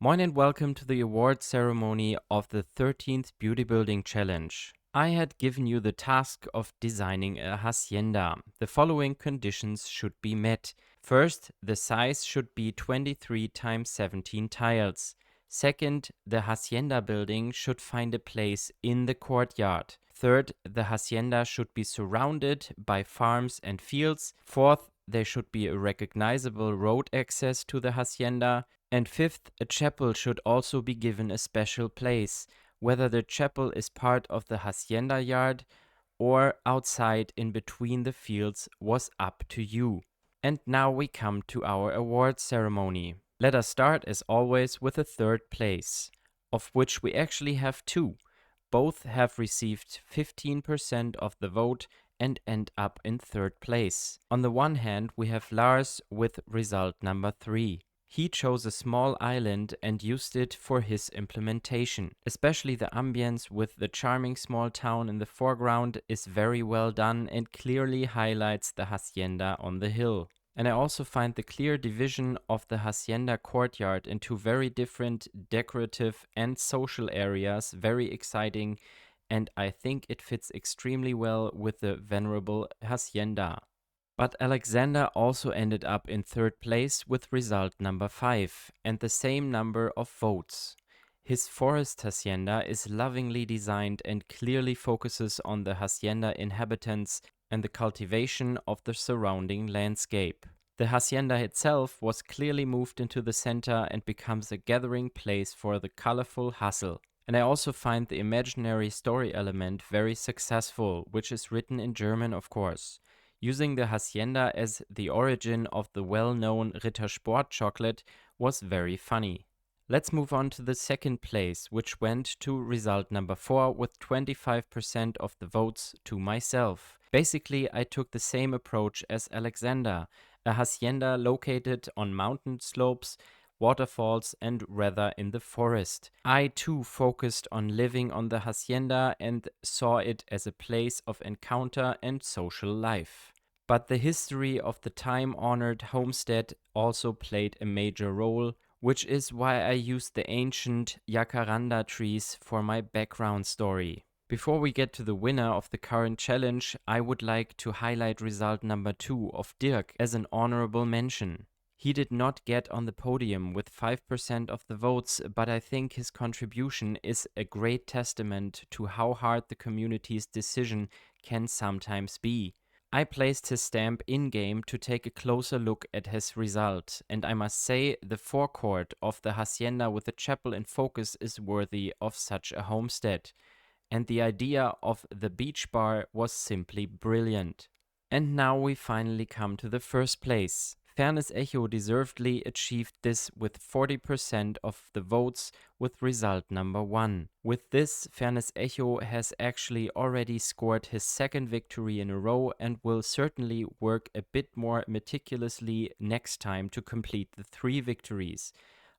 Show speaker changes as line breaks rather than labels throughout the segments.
Moin and welcome to the award ceremony of the 13th Beauty Building Challenge. I had given you the task of designing a hacienda. The following conditions should be met. First, the size should be 23 times 17 tiles. Second, the hacienda building should find a place in the courtyard. Third, the hacienda should be surrounded by farms and fields. Fourth, there should be a recognizable road access to the hacienda. And fifth, a chapel should also be given a special place. Whether the chapel is part of the hacienda yard or outside in between the fields was up to you. And now we come to our award ceremony. Let us start as always with the third place, of which we actually have two. Both have received 15% of the vote and end up in third place. On the one hand, we have Lars with result number 3. He chose a small island and used it for his implementation. Especially the ambience with the charming small town in the foreground is very well done and clearly highlights the hacienda on the hill. And I also find the clear division of the hacienda courtyard into very different decorative and social areas very exciting, and I think it fits extremely well with the venerable hacienda. But Alexander also ended up in third place with result number 5 and the same number of votes. His forest hacienda is lovingly designed and clearly focuses on the hacienda inhabitants and the cultivation of the surrounding landscape. The hacienda itself was clearly moved into the center and becomes a gathering place for the colorful hustle. And I also find the imaginary story element very successful, which is written in German, of course. Using the hacienda as the origin of the well-known Rittersport chocolate was very funny. Let's move on to the second place, which went to result number 4 with 25% of the votes to myself. Basically, I took the same approach as Alexander, a hacienda located on mountain slopes, waterfalls, and rather in the forest. I too focused on living on the hacienda and saw it as a place of encounter and social life. But the history of the time-honored homestead also played a major role, which is why I used the ancient jacaranda trees for my background story. Before we get to the winner of the current challenge, I would like to highlight result number 2 of Dirk as an honorable mention. He did not get on the podium with 5% of the votes, but I think his contribution is a great testament to how hard the community's decision can sometimes be. I placed his stamp in-game to take a closer look at his result, and I must say the forecourt of the hacienda with the chapel in focus is worthy of such a homestead. And the idea of the beach bar was simply brilliant. And now we finally come to the first place. FernesEcho deservedly achieved this with 40% of the votes with result number 1. With this, FernesEcho has actually already scored his second victory in a row and will certainly work a bit more meticulously next time to complete the 3 victories.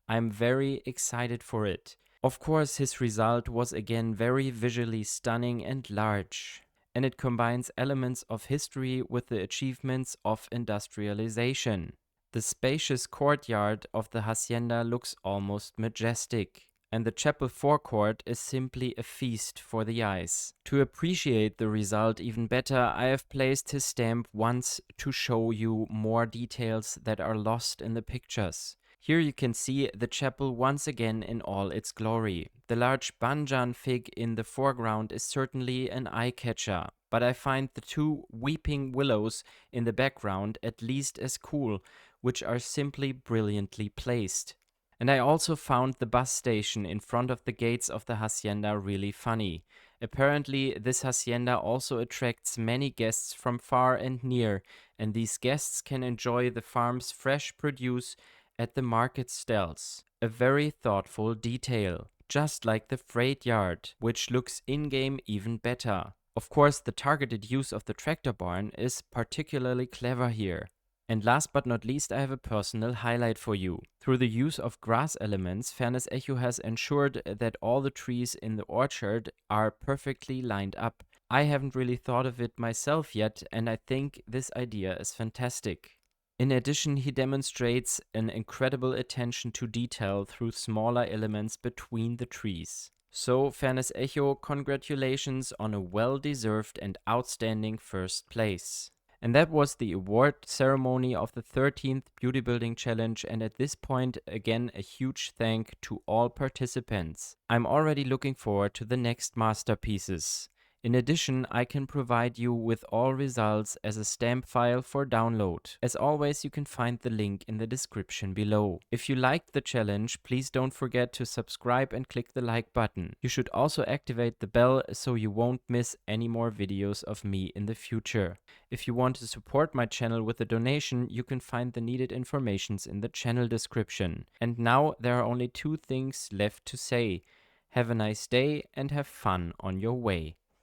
I'm very excited for it. Of course, his result was again very visually stunning and large, and it combines elements of history with the achievements of industrialization. The spacious courtyard of the hacienda looks almost majestic, and the chapel forecourt is simply a feast for the eyes. To appreciate the result even better, I have placed his stamp once to show you more details that are lost in the pictures. Here you can see the chapel once again in all its glory. The large banyan fig in the foreground is certainly an eye-catcher, but I find the 2 weeping willows in the background at least as cool, which are simply brilliantly placed. And I also found the bus station in front of the gates of the hacienda really funny. Apparently, this hacienda also attracts many guests from far and near, and these guests can enjoy the farm's fresh produce at the market stalls. A very thoughtful detail, just like the freight yard, which looks in-game even better. Of course, the targeted use of the tractor barn is particularly clever here. And last but not least, I have a personal highlight for you. Through the use of grass elements, FernesEcho has ensured that all the trees in the orchard are perfectly lined up. I haven't really thought of it myself yet, and I think this idea is fantastic. In addition, he demonstrates an incredible attention to detail through smaller elements between the trees. So, FernesEcho, congratulations on a well-deserved and outstanding first place. And that was the award ceremony of the 13th Beauty Building Challenge, and at this point, again, a huge thank to all participants. I'm already looking forward to the next masterpieces. In addition, I can provide you with all results as a stamp file for download. As always, you can find the link in the description below. If you liked the challenge, please don't forget to subscribe and click the like button. You should also activate the bell so you won't miss any more videos of me in the future. If you want to support my channel with a donation, you can find the needed informations in the channel description. And now there are only two things left to say. Have a nice day and have fun on your way.